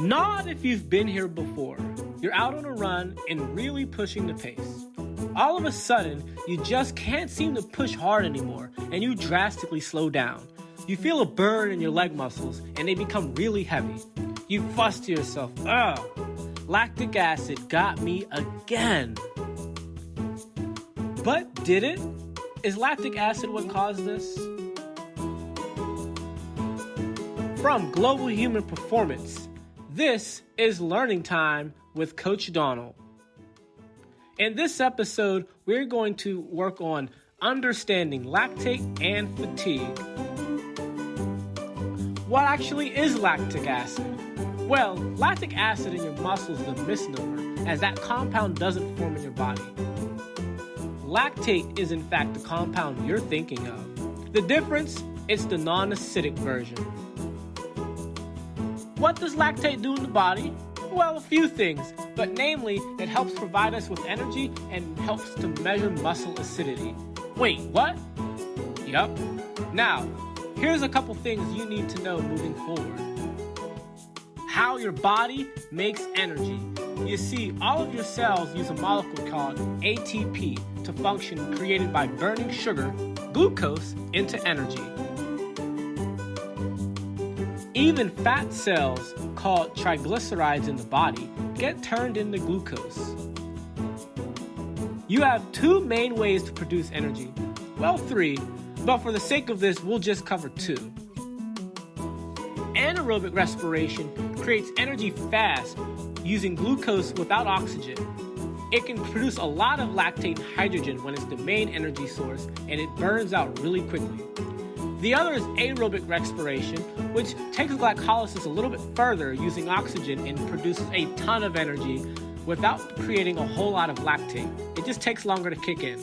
Not if you've been here before. You're out on a run and really pushing the pace. All of a sudden, you just can't seem to push hard anymore, and you drastically slow down. You feel a burn in your leg muscles, and they become really heavy. You fuss to yourself, ugh, lactic acid got me again. But did it? Is lactic acid what caused this? From Global Human Performance, this is Learning Time with Coach Donald. In this episode, we're going to work on understanding lactate and fatigue. What actually is lactic acid? Well, lactic acid in your muscles is a misnomer, as that compound doesn't form in your body. Lactate is in fact the compound you're thinking of. The difference? It's the non-acidic version. What does lactate do in the body? Well, a few things, but namely, it helps provide us with energy and helps to measure muscle acidity. Wait, what? Yup. Now, here's a couple things you need to know moving forward. How your body makes energy. You see, all of your cells use a molecule called ATP to function, created by burning sugar, glucose, into energy. Even fat cells, called triglycerides in the body, get turned into glucose. You have two main ways to produce energy. Well, three, but for the sake of this, we'll just cover two. Anaerobic respiration creates energy fast using glucose without oxygen. It can produce a lot of lactate and hydrogen when it's the main energy source, and it burns out really quickly. The other is aerobic respiration, which takes glycolysis a little bit further using oxygen and produces a ton of energy without creating a whole lot of lactate. It just takes longer to kick in.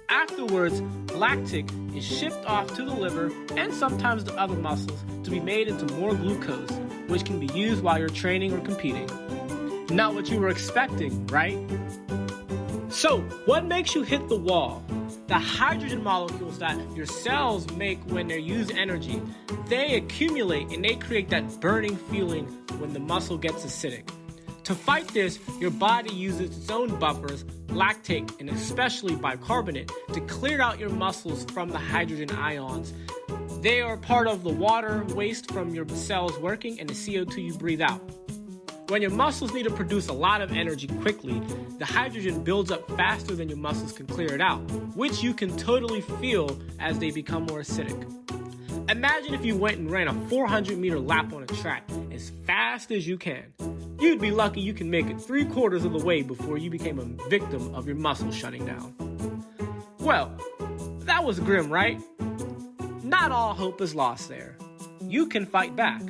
Afterwards, lactic is shipped off to the liver and sometimes the other muscles to be made into more glucose, which can be used while you're training or competing. Not what you were expecting, right? So, what makes you hit the wall? The hydrogen molecules that your cells make when they use energy, they accumulate and they create that burning feeling when the muscle gets acidic. To fight this, your body uses its own buffers, lactate and especially bicarbonate, to clear out your muscles from the hydrogen ions. They are part of the water waste from your cells working and the CO2 you breathe out. When your muscles need to produce a lot of energy quickly, the hydrogen builds up faster than your muscles can clear it out, which you can totally feel as they become more acidic. Imagine if you went and ran a 400-meter lap on a track as fast as you can. You'd be lucky you can make it 3/4 of the way before you became a victim of your muscles shutting down. Well, that was grim, right? Not all hope is lost there. You can fight back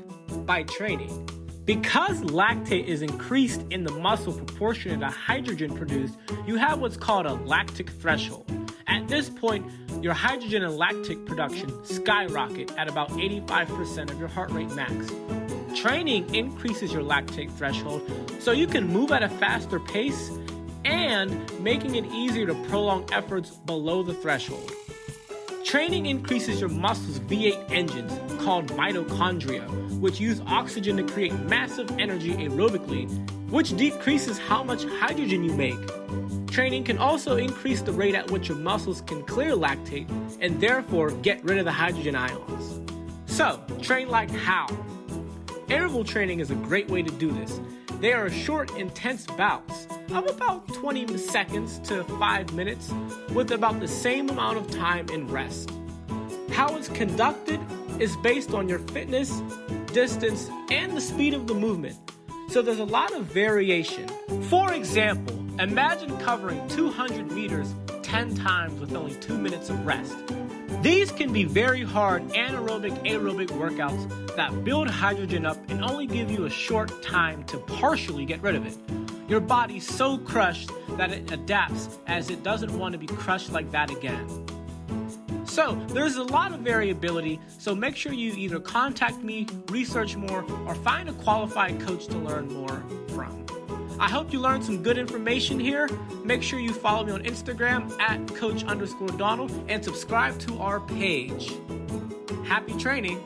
by training. Because lactate is increased in the muscle proportionate to hydrogen produced, you have what's called a lactic threshold. At this point, your hydrogen and lactic production skyrocket at about 85% of your heart rate max. Training increases your lactate threshold so you can move at a faster pace and making it easier to prolong efforts below the threshold. Training increases your muscles' V8 engines, called mitochondria, which use oxygen to create massive energy aerobically, which decreases how much hydrogen you make. Training can also increase the rate at which your muscles can clear lactate and therefore get rid of the hydrogen ions. So, train like how? Interval training is a great way to do this. They are short, intense bouts of about 20 seconds to 5 minutes with about the same amount of time in rest. How it's conducted is based on your fitness, distance, and the speed of the movement. So there's a lot of variation. For example, imagine covering 200 meters 10 times with only 2 minutes of rest. These can be very hard anaerobic aerobic workouts that build hydrogen up and only give you a short time to partially get rid of it. Your body's so crushed that it adapts as it doesn't want to be crushed like that again. So there's a lot of variability, so make sure you either contact me, research more, or find a qualified coach to learn more from. I hope you learned some good information here. Make sure you follow me on Instagram @Coach_Donald and subscribe to our page. Happy training!